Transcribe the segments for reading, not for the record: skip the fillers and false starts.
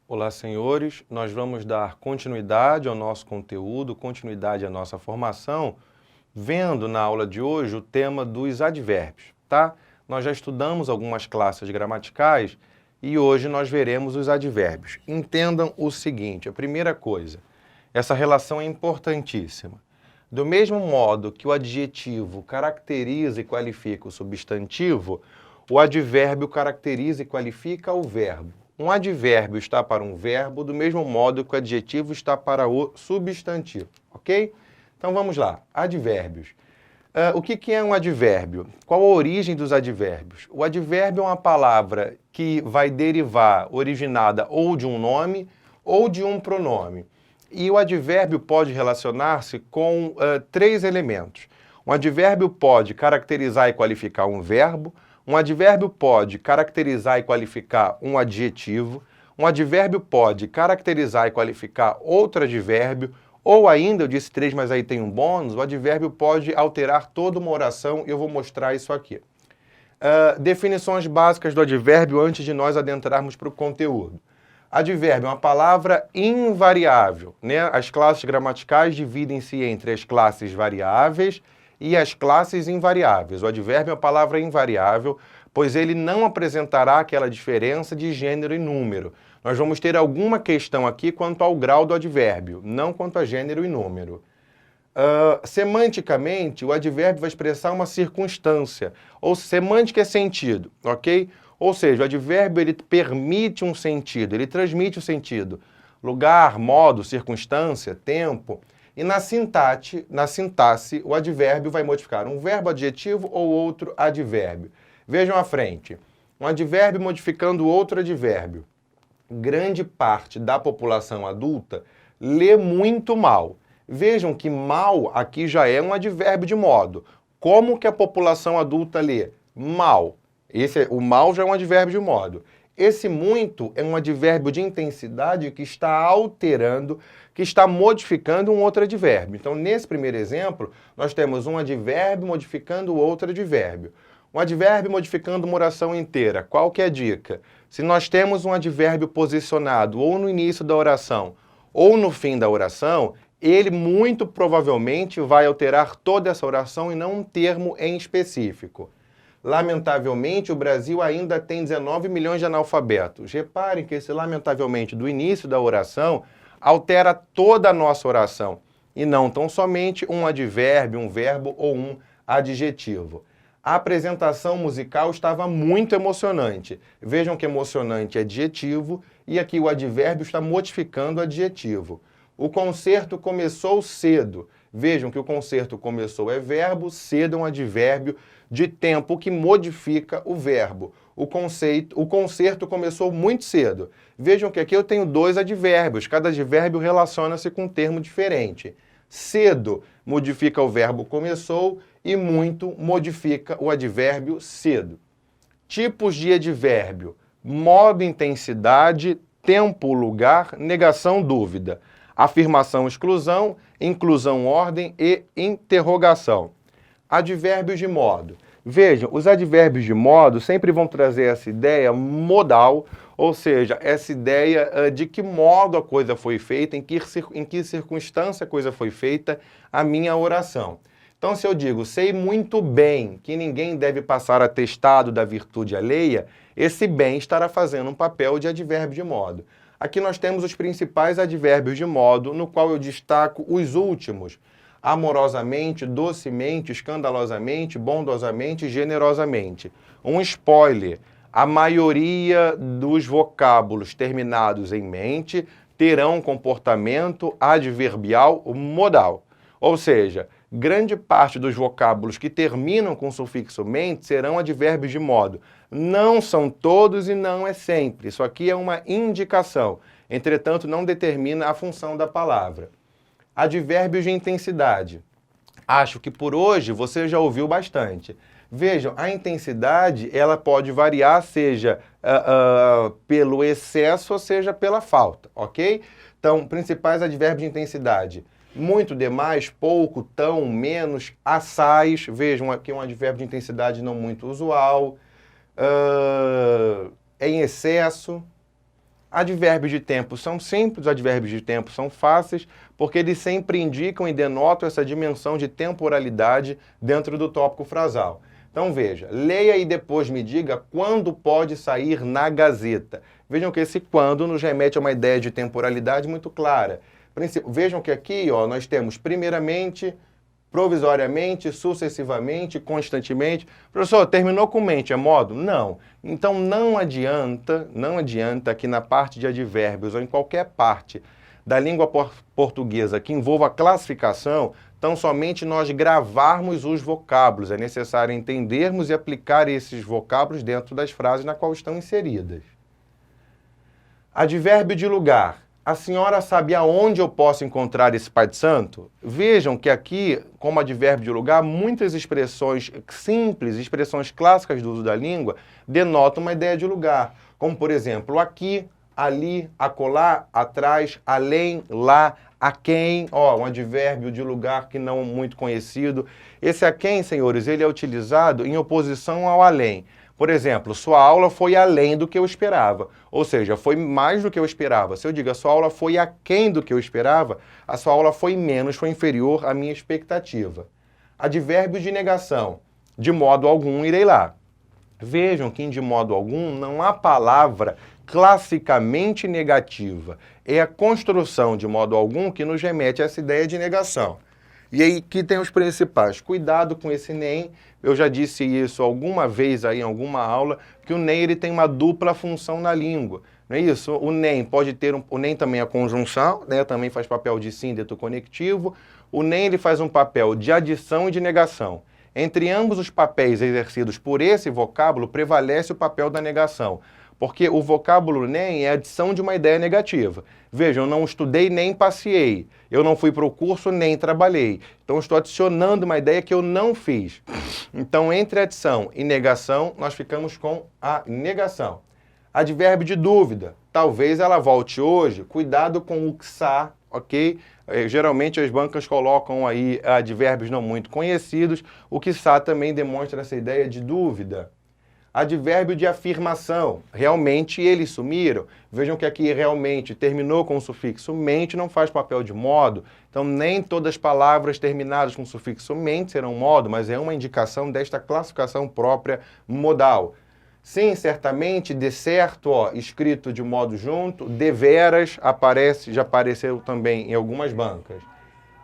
Olá, senhores. Nós vamos dar continuidade ao nosso conteúdo, continuidade à nossa formação, vendo na aula de hoje o tema dos advérbios, tá? Nós já estudamos algumas classes gramaticais e hoje nós veremos os advérbios. Entendam o seguinte, a primeira coisa, essa relação é importantíssima. Do mesmo modo que o adjetivo caracteriza e qualifica o substantivo, o advérbio caracteriza e qualifica o verbo. Um advérbio está para um verbo do mesmo modo que o adjetivo está para o substantivo, ok? Então vamos lá, advérbios. O que é um advérbio? Qual a origem dos advérbios? O advérbio é uma palavra que vai derivar, originada ou de um nome ou de um pronome. E o advérbio pode relacionar-se com três elementos. Um advérbio pode caracterizar e qualificar um verbo, um advérbio pode caracterizar e qualificar um adjetivo, um advérbio pode caracterizar e qualificar outro advérbio, ou ainda, eu disse três, mas aí tem um bônus, o advérbio pode alterar toda uma oração e eu vou mostrar isso aqui. Definições básicas do advérbio antes de nós adentrarmos para o conteúdo. Advérbio é uma palavra invariável, né? As classes gramaticais dividem-se entre as classes variáveis e as classes invariáveis. O advérbio é uma palavra invariável, pois ele não apresentará aquela diferença de gênero e número. Nós vamos ter alguma questão aqui quanto ao grau do advérbio, não quanto a gênero e número. Semanticamente, o advérbio vai expressar uma circunstância, ou semântica é sentido, ok? Ou seja, o advérbio ele permite um sentido, ele transmite o sentido. Lugar, modo, circunstância, tempo. E na sintaxe, o advérbio vai modificar um verbo adjetivo ou outro advérbio. Vejam à frente. Um advérbio modificando outro advérbio. Grande parte da população adulta lê muito mal. Vejam que mal aqui já é um advérbio de modo. Como que a população adulta lê? Mal. O mal já é um advérbio de modo. Esse muito é um advérbio de intensidade que está alterando, que está modificando um outro advérbio. Então, nesse primeiro exemplo, nós temos um advérbio modificando outro advérbio. Um advérbio modificando uma oração inteira. Qual que é a dica? Se nós temos um advérbio posicionado ou no início da oração ou no fim da oração, ele muito provavelmente vai alterar toda essa oração e não um termo em específico. Lamentavelmente, o Brasil ainda tem 19 milhões de analfabetos. Reparem que esse lamentavelmente do início da oração altera toda a nossa oração e não tão somente um advérbio, um verbo ou um adjetivo. A apresentação musical estava muito emocionante. Vejam que emocionante é adjetivo e aqui o advérbio está modificando o adjetivo. O concerto começou cedo. Vejam que o concerto começou é verbo, cedo é um advérbio de tempo que modifica o verbo. O concerto começou muito cedo. Vejam que aqui eu tenho dois advérbios. Cada advérbio relaciona-se com um termo diferente. Cedo modifica o verbo começou e muito modifica o advérbio cedo. Tipos de advérbio: modo, intensidade, tempo, lugar, negação, dúvida. Afirmação, exclusão, inclusão, ordem e interrogação. Advérbios de modo. Vejam, os advérbios de modo sempre vão trazer essa ideia modal, ou seja, essa ideia de que modo a coisa foi feita, em que circunstância a coisa foi feita, a minha oração. Então, se eu digo, sei muito bem que ninguém deve passar atestado da virtude alheia, esse bem estará fazendo um papel de advérbio de modo. Aqui nós temos os principais advérbios de modo, no qual eu destaco os últimos. Amorosamente, docemente, escandalosamente, bondosamente, generosamente. Um spoiler, a maioria dos vocábulos terminados em mente terão comportamento adverbial modal. Ou seja, grande parte dos vocábulos que terminam com o sufixo mente serão advérbios de modo. Não são todos e não é sempre. Isso aqui é uma indicação. Entretanto, não determina a função da palavra. Advérbios de intensidade. Acho que por hoje você já ouviu bastante. Vejam, a intensidade ela pode variar, seja pelo excesso ou seja pela falta, ok? Então, principais advérbios de intensidade. Muito, demais, pouco, tão, menos, assaz. Vejam aqui um advérbio de intensidade não muito usual. Em excesso. Advérbios de tempo são simples, advérbios de tempo são fáceis, porque eles sempre indicam e denotam essa dimensão de temporalidade dentro do tópico frasal. Então veja, leia e depois me diga quando pode sair na Gazeta. Vejam que esse quando nos remete a uma ideia de temporalidade muito clara. Vejam que aqui nós temos primeiramente, provisoriamente, sucessivamente, constantemente. Professor, terminou com mente, é modo? Não. Então não adianta aqui na parte de advérbios ou em qualquer parte da língua portuguesa que envolva classificação, tão somente nós gravarmos os vocábulos. É necessário entendermos e aplicar esses vocábulos dentro das frases na qual estão inseridas. Advérbio de lugar. A senhora sabe aonde eu posso encontrar esse pai de santo? Vejam que aqui, como advérbio de lugar, muitas expressões simples, expressões clássicas do uso da língua, denotam uma ideia de lugar. Como, por exemplo, aqui, ali, acolá, atrás, além, lá, a quem, um advérbio de lugar que não é muito conhecido. Esse a quem, senhores, ele é utilizado em oposição ao além. Por exemplo, sua aula foi além do que eu esperava, ou seja, foi mais do que eu esperava. Se eu digo a sua aula foi aquém do que eu esperava, a sua aula foi menos, foi inferior à minha expectativa. Advérbio de negação, de modo algum irei lá. Vejam que em de modo algum não há palavra classicamente negativa. É a construção de modo algum que nos remete a essa ideia de negação. E aí que tem os principais. Cuidado com esse nem. Eu já disse isso alguma vez aí em alguma aula, que o nem ele tem uma dupla função na língua. Não é isso? O nem pode ter o nem também é conjunção, né? Também faz papel de síndeto conectivo. O nem ele faz um papel de adição e de negação. Entre ambos os papéis exercidos por esse vocábulo, prevalece o papel da negação. Porque o vocábulo nem é a adição de uma ideia negativa. Vejam, eu não estudei nem passeei. Eu não fui para o curso nem trabalhei. Então, eu estou adicionando uma ideia que eu não fiz. Então, entre adição e negação, nós ficamos com a negação. Advérbio de dúvida. Talvez ela volte hoje. Cuidado com o ksá, ok? Geralmente as bancas colocam aí advérbios não muito conhecidos. O ksá também demonstra essa ideia de dúvida. Advérbio de afirmação. Realmente eles sumiram. Vejam que aqui realmente terminou com o sufixo mente, não faz papel de modo. Então nem todas as palavras terminadas com o sufixo mente serão modo, mas é uma indicação desta classificação própria modal. Sim, certamente, de certo, escrito de modo junto, deveras já apareceu também em algumas bancas.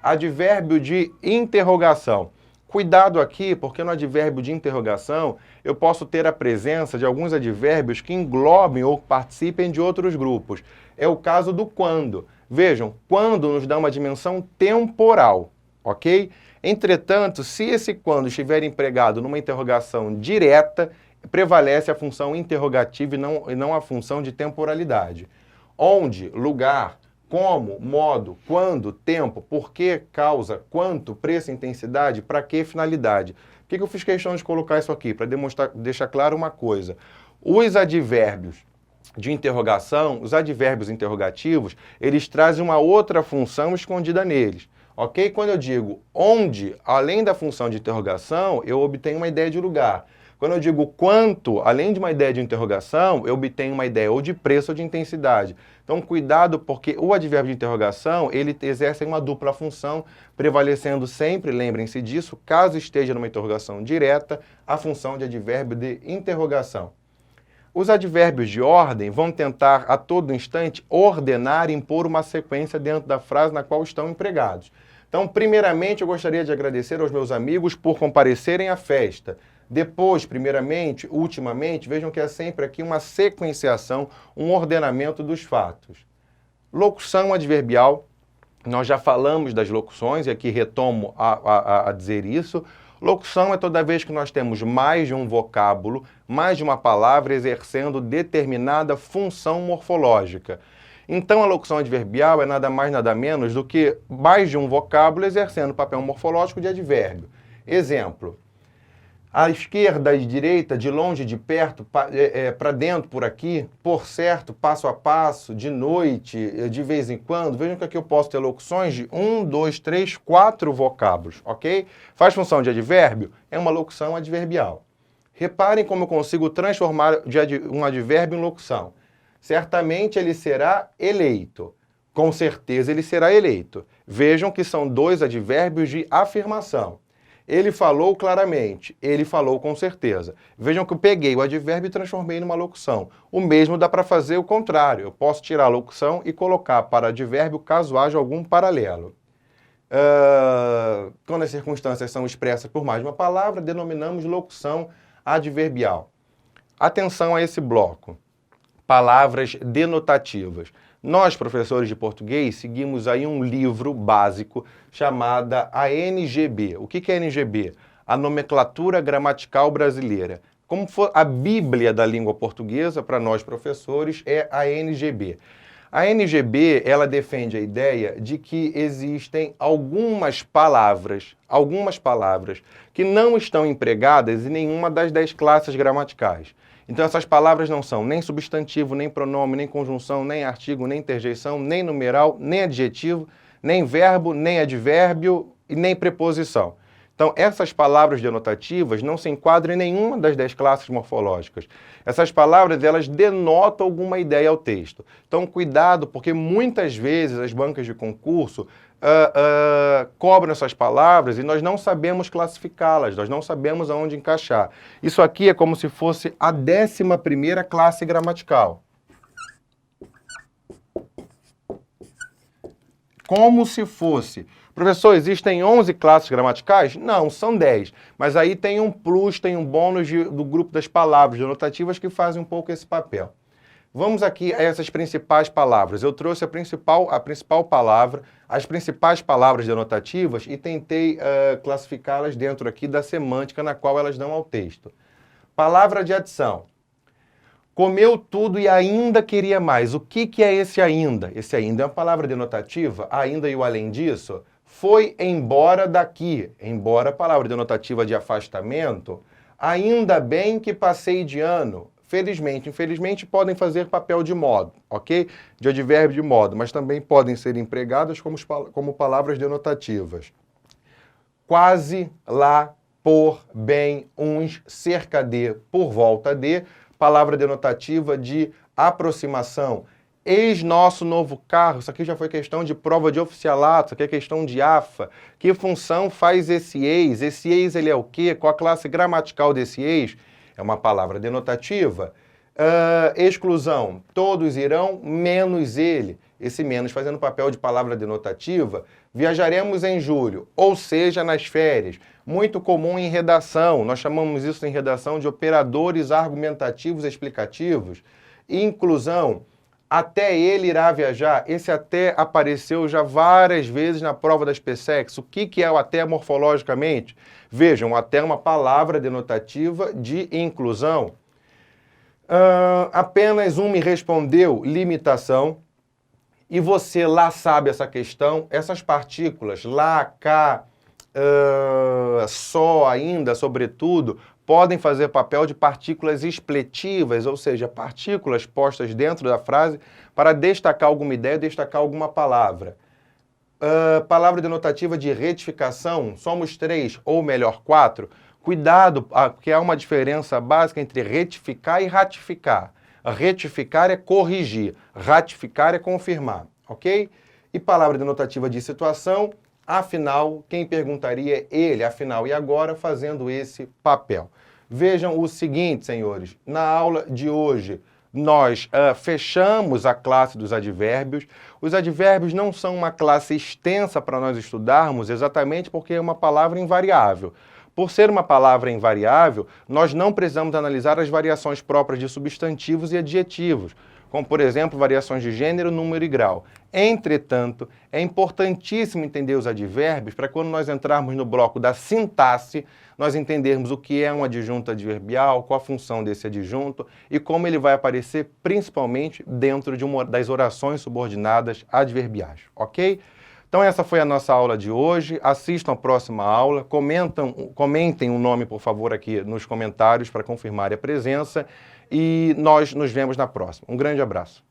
Advérbio de interrogação. Cuidado aqui, porque no advérbio de interrogação eu posso ter a presença de alguns advérbios que englobem ou participem de outros grupos. É o caso do quando. Vejam, quando nos dá uma dimensão temporal, ok? Entretanto, se esse quando estiver empregado numa interrogação direta, prevalece a função interrogativa e não a função de temporalidade. Onde, lugar, como, modo, quando, tempo, porquê, causa, quanto, preço, intensidade, para que finalidade. Por que eu fiz questão de colocar isso aqui? Para deixar claro uma coisa. Os advérbios de interrogação, os advérbios interrogativos, eles trazem uma outra função escondida neles. Ok? Quando eu digo onde, além da função de interrogação, eu obtenho uma ideia de lugar. Quando eu digo quanto, além de uma ideia de interrogação, eu obtenho uma ideia ou de preço ou de intensidade. Então, cuidado, porque o advérbio de interrogação, ele exerce uma dupla função, prevalecendo sempre, lembrem-se disso, caso esteja numa interrogação direta, a função de advérbio de interrogação. Os advérbios de ordem vão tentar, a todo instante, ordenar e impor uma sequência dentro da frase na qual estão empregados. Então, primeiramente, eu gostaria de agradecer aos meus amigos por comparecerem à festa. Depois, primeiramente, ultimamente, vejam que é sempre aqui uma sequenciação, um ordenamento dos fatos. Locução adverbial, nós já falamos das locuções, e aqui retomo a dizer isso. Locução é toda vez que nós temos mais de um vocábulo, mais de uma palavra exercendo determinada função morfológica. Então, a locução adverbial é nada mais, nada menos do que mais de um vocábulo exercendo papel morfológico de advérbio. Exemplo. À esquerda e direita, de longe, de perto, para dentro, por aqui, por certo, passo a passo, de noite, de vez em quando. Vejam que aqui eu posso ter locuções de 1, 2, 3, 4 vocábulos, ok? Faz função de advérbio? É uma locução adverbial. Reparem como eu consigo transformar um advérbio em locução. Certamente ele será eleito. Com certeza ele será eleito. Vejam que são dois advérbios de afirmação. Ele falou claramente, ele falou com certeza. Vejam que eu peguei o advérbio e transformei numa locução. O mesmo dá para fazer o contrário. Eu posso tirar a locução e colocar para advérbio caso haja algum paralelo. Quando as circunstâncias são expressas por mais de uma palavra, denominamos locução adverbial. Atenção a esse bloco. Palavras denotativas. Nós, professores de português, seguimos aí um livro básico chamado ANGB. O que é ANGB? A Nomenclatura Gramatical Brasileira. Como for a Bíblia da língua portuguesa, para nós professores, é a ANGB. A ANGB, ela defende a ideia de que existem algumas palavras que não estão empregadas em nenhuma das 10 classes gramaticais. Então essas palavras não são nem substantivo, nem pronome, nem conjunção, nem artigo, nem interjeição, nem numeral, nem adjetivo, nem verbo, nem advérbio e nem preposição. Então essas palavras denotativas não se enquadram em nenhuma das 10 classes morfológicas. Essas palavras, elas denotam alguma ideia ao texto. Então cuidado, porque muitas vezes as bancas de concurso cobram essas palavras e nós não sabemos classificá-las, nós não sabemos aonde encaixar. Isso aqui é como se fosse a 11ª classe gramatical. Como se fosse. Professor, existem 11 classes gramaticais? Não, são 10. Mas aí tem um plus, tem um bônus do grupo das palavras denotativas que fazem um pouco esse papel. Vamos aqui a essas principais palavras. Eu trouxe a principal palavra, as principais palavras denotativas e tentei classificá-las dentro aqui da semântica na qual elas dão ao texto. Palavra de adição. Comeu tudo e ainda queria mais. O que é esse ainda? Esse ainda é uma palavra denotativa. Ainda e o além disso. Foi embora daqui. Embora, palavra denotativa de afastamento. Ainda bem que passei de ano. Felizmente, infelizmente, podem fazer papel de modo, ok? De advérbio de modo, mas também podem ser empregadas como palavras denotativas. Quase, lá, por, bem, uns, cerca de, por volta de, palavra denotativa de aproximação. Eis nosso novo carro. Isso aqui já foi questão de prova de oficialato, isso aqui é questão de AFA. Que função faz esse eis? Esse eis, ele é o quê? Qual a classe gramatical desse eis? É uma palavra denotativa. Exclusão. Todos irão, menos ele. Esse menos fazendo papel de palavra denotativa. Viajaremos em julho, ou seja, nas férias. Muito comum em redação. Nós chamamos isso em redação de operadores argumentativos explicativos. Inclusão. Até ele irá viajar. Esse até apareceu já várias vezes na prova das PSECs. O que é o até morfologicamente? Vejam, até é uma palavra denotativa de inclusão. Apenas um me respondeu, limitação. E você lá sabe essa questão, essas partículas, lá, cá, só, ainda, sobretudo, podem fazer papel de partículas expletivas, ou seja, partículas postas dentro da frase para destacar alguma ideia, destacar alguma palavra. Palavra denotativa de retificação, somos 3, ou melhor, 4. Cuidado, porque há uma diferença básica entre retificar e ratificar. Retificar é corrigir, ratificar é confirmar, ok? E palavra denotativa de situação, afinal, quem perguntaria é ele, afinal, e agora, fazendo esse papel. Vejam o seguinte, senhores, na aula de hoje, nós fechamos a classe dos advérbios. Os advérbios não são uma classe extensa para nós estudarmos, exatamente porque é uma palavra invariável. Por ser uma palavra invariável, nós não precisamos analisar as variações próprias de substantivos e adjetivos, como, por exemplo, variações de gênero, número e grau. Entretanto, é importantíssimo entender os advérbios para quando nós entrarmos no bloco da sintaxe, nós entendermos o que é um adjunto adverbial, qual a função desse adjunto e como ele vai aparecer principalmente dentro de das orações subordinadas adverbiais, ok? Então essa foi a nossa aula de hoje. Assistam a próxima aula, comentem o nome, por favor, aqui nos comentários para confirmar a presença e nós nos vemos na próxima. Um grande abraço.